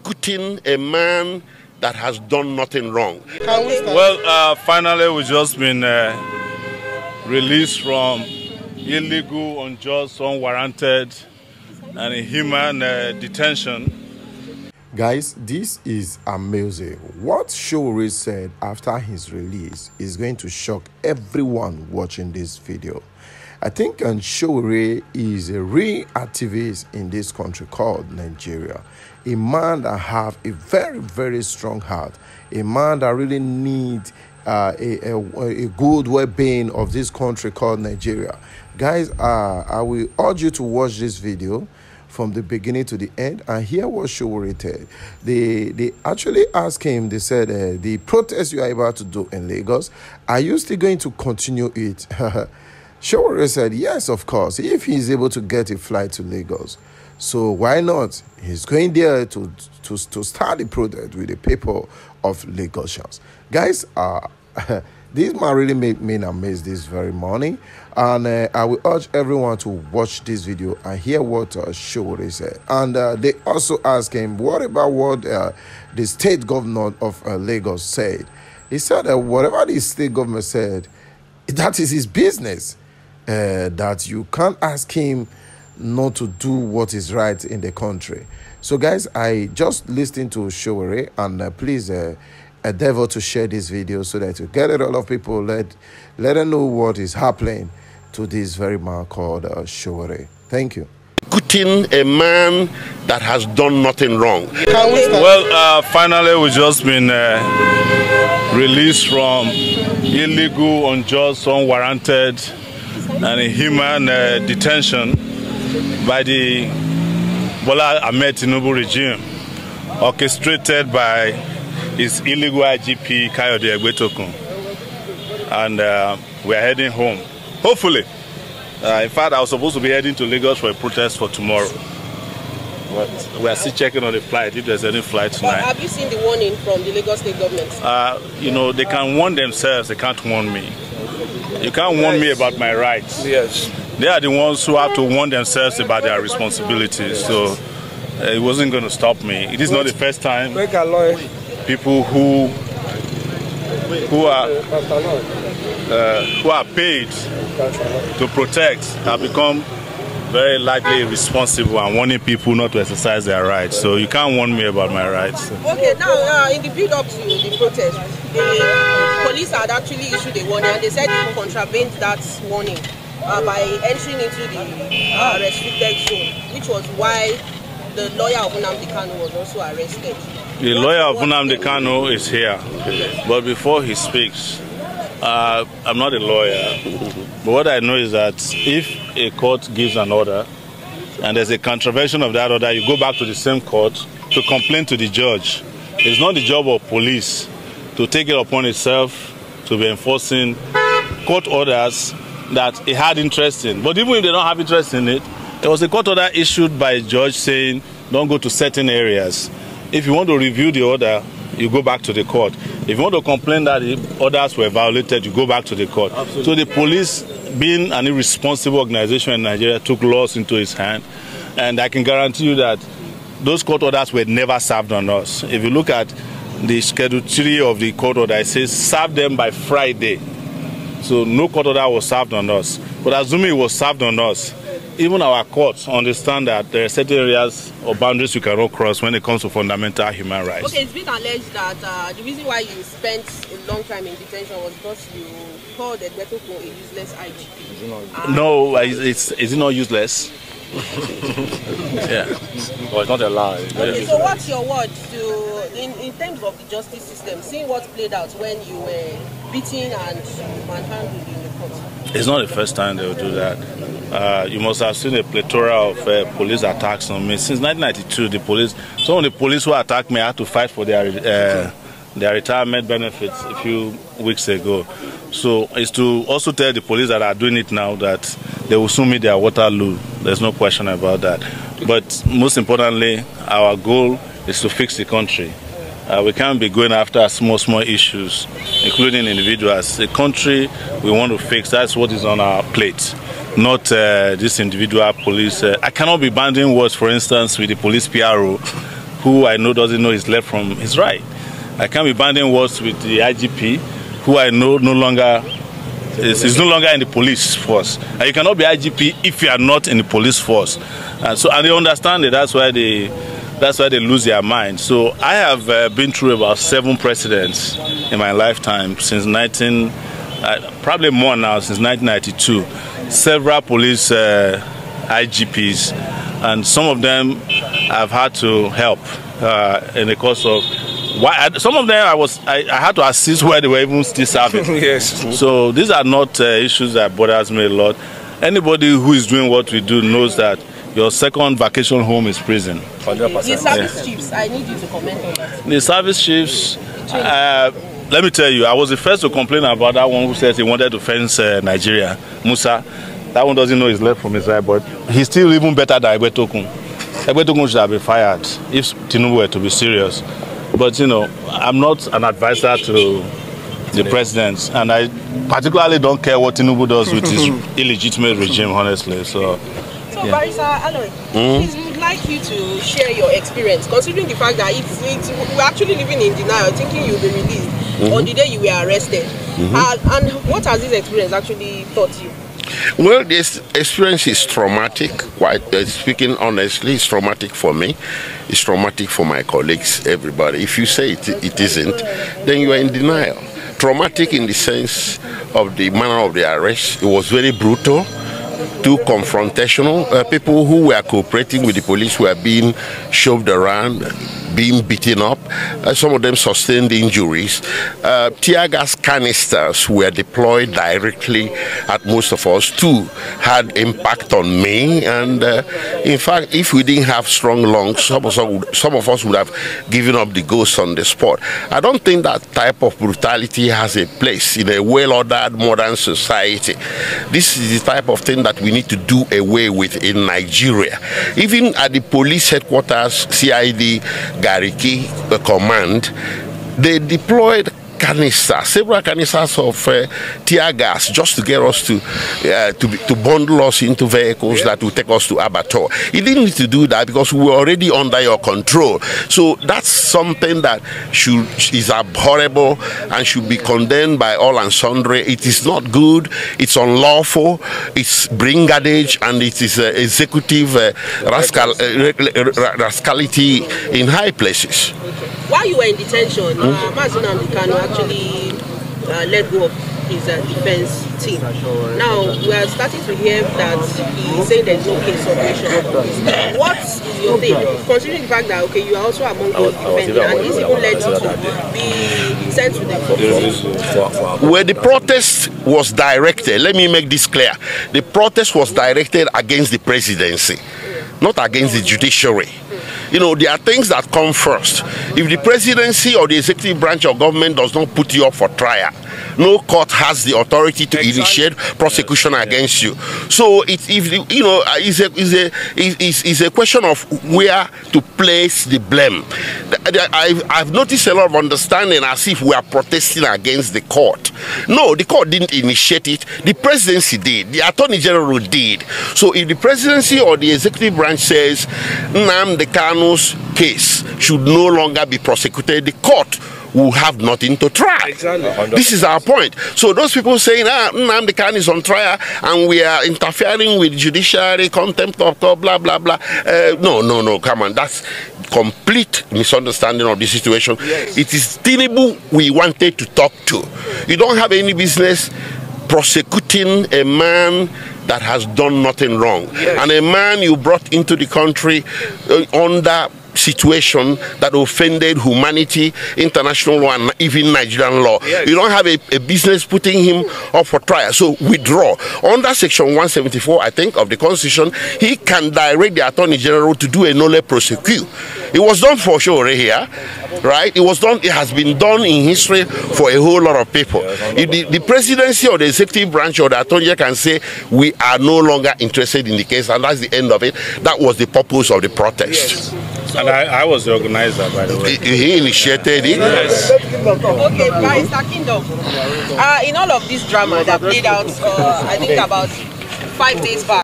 executing a man that has done nothing wrong. Well, finally we've just been released from illegal, unjust, unwarranted, and inhuman detention. Guys, this is amazing. What Sowere said after his release is going to shock everyone watching this video. I think Sowere is a real activist in this country called Nigeria. A man that have a very, very strong heart. A man that really needs a good well-being of this country called Nigeria. Guys, I will urge you to watch this video from the beginning to the end and hear what Sowere said. They actually asked him, they said, the protest you are about to do in Lagos, are you still going to continue it? Sowere said, yes, of course, if he is able to get a flight to Lagos. So why not? He's going there to start the protest with the people of Lagosians. Guys, this man really made me amazed this very morning. And I will urge everyone to watch this video and hear what Sowere said. And they also asked him, what about what the state governor of Lagos said? He said that whatever the state government said, that is his business. That you can't ask him not to do what is right in the country. So guys, I just listened to Sowere, and please endeavor to share this video so that you get a lot of people, let them know what is happening to this very man called Sowere. Thank you. Executing a man that has done nothing wrong. Well, finally we've just been released from illegal, unjust, unwarranted, and inhuman detention by the Bola Ahmed Tinubu regime, orchestrated by his illegal IGP Kayode Egbetokun. And we are heading home, hopefully. In fact, I was supposed to be heading to Lagos for a protest for tomorrow. But we are still checking on the flight, if there's any flight tonight. But have you seen the warning from the Lagos state government? You know, they can warn themselves, they can't warn me. You can't warn me about my rights. Yes. They are the ones who have to warn themselves about their responsibilities. So it wasn't going to stop me. It is not the first time people who are paid to protect have become very likely responsible and warning people not to exercise their rights. So you can't warn me about my rights. Okay, now in the build-up to the protest, the police had actually issued a warning, and they said you contravened that warning by entering into the restricted zone, which was why the lawyer of Nnamdi Kanu was also arrested. The lawyer of Nnamdi Kanu is here, but before he speaks, I'm not a lawyer, but what I know is that if a court gives an order and there's a contravention of that order, you go back to the same court to complain to the judge. It's not the job of police to take it upon itself to be enforcing court orders that it had interest in. But even if they don't have interest in it, there was a court order issued by a judge saying don't go to certain areas. If you want to review the order, you go back to the court. If you want to complain that the orders were violated, you go back to the court. Absolutely. So the police, being an irresponsible organization in Nigeria, took laws into its hand. And I can guarantee you that those court orders were never served on us. If you look at the Schedule 3 of the court order, it says serve them by Friday. So no court order was served on us. But assuming it was served on us, even our courts understand that there are certain areas or boundaries you cannot cross when it comes to fundamental human rights. Okay, it's been alleged that the reason why you spent a long time in detention was because you called Egbetokun a useless IGP. No, is it not useless? Yeah. Well, it's not a lie. Okay, so what's your word to, in terms of the justice system, seeing what played out when you were beaten and manhandled in the court? It's not the first time they will do that. You must have seen a plethora of police attacks on me. Since 1992, some of the police who attacked me had to fight for their retirement benefits a few weeks ago. So it's to also tell the police that are doing it now that they will soon meet their Waterloo. There's no question about that. But most importantly, our goal is to fix the country. We can't be going after small issues, including individuals. The country we want to fix, that's what is on our plate, not this individual police. I cannot be banding words, for instance, with the police PRO who I know doesn't know his left from his right. I can't be banding words with the IGP, who I know no longer is no longer in the police force. And you cannot be IGP if you are not in the police force. And they understand it. That's why they lose their mind. So I have been through about 7 presidents in my lifetime since probably more now, since 1992. Several police IGPs, and some of them I've had to help in the course of. Some of them I had to assist where they were even still serving. Yes. So these are not issues that bothers me a lot. Anybody who is doing what we do knows that your second vacation home is prison. 100%. The service chiefs, I need you to comment on that. The service chiefs, let me tell you, I was the first to complain about that one who said he wanted to fence Nigeria, Musa. That one doesn't know his left from his right, but he's still even better than Egbetokun. Egbetokun should have been fired if Tinubu were to be serious. But, you know, I'm not an advisor to the president, and I particularly don't care what Tinubu does with his illegitimate regime, honestly. So Barrister Aloy, please, we would like you to share your experience, considering the fact that we're actually living in denial, thinking you'll be released on the day you were arrested. And what has this experience actually taught you? Well, this experience is traumatic. Quite speaking honestly, it's traumatic for me. It's traumatic for my colleagues, everybody. If you say it isn't, then you are in denial. Traumatic in the sense of the manner of the arrest. It was very brutal, too confrontational. People who were cooperating with the police were being shoved around, being beaten up. Some of them sustained injuries. Tear gas canisters were deployed directly at most of us. 2 had impact on me. And in fact, if we didn't have strong lungs, some of us would have given up the ghost on the spot. I don't think that type of brutality has a place in a well-ordered modern society. This is the type of thing that we need to do away with in Nigeria. Even at the police headquarters, CID, Gariki command, they deployed canisters, several canisters of tear gas, just to get us to bundle us into vehicles that will take us to abattoir. He didn't need to do that because we were already under your control. So that's something that is abhorrible and should be condemned by all and sundry. It is not good. It's unlawful. It's brigandage, and it is executive rascality in high places. While you were in detention, Mazi Nnamdi Kanu actually let go of his defense team. Now, we are starting to hear that he's saying there's no case submission. What is your take, considering the fact that, okay, you are also among those defending, and this even led you to be sent to the court? Where the protest was directed, let me make this clear, the protest was directed against the presidency, not against the judiciary. You know, there are things that come first. If the presidency or the executive branch of government does not put you up for trial, no court has the authority to initiate prosecution against you. So it's a question of where to place the blame. I've noticed a lot of understanding as if we are protesting against the court. No, the court didn't initiate it. The presidency did. The attorney general did. So if the presidency or the executive branch says Nnamdi Kanu's case should no longer be prosecuted, the court will have nothing to try. Exactly. This is our point. So those people saying, Nnamdi Kanu is on trial and we are interfering with judiciary, contempt of court, blah, blah, blah. No, come on. That's complete misunderstanding of the situation. Yes. It is Tinubu we wanted to talk to. You don't have any business prosecuting a man that has done nothing wrong. Yes. And a man you brought into the country under situation that offended humanity, international law, and even Nigerian law. Yes. You don't have a business putting him up for trial. So withdraw. Under section 174, I think, of the Constitution, he can direct the Attorney General to do a nolle prosequi. It was done for Sowere here, right? It was done. It has been done in history for a whole lot of people. If the presidency or the executive branch or the Attorney General can say we are no longer interested in the case, and that's the end of it. That was the purpose of the protest. Yes. And I was the organizer, by the way. He initiated it. Yes. Okay, Barrister Kingdom. In all of this drama that played out, I think about 5 days back,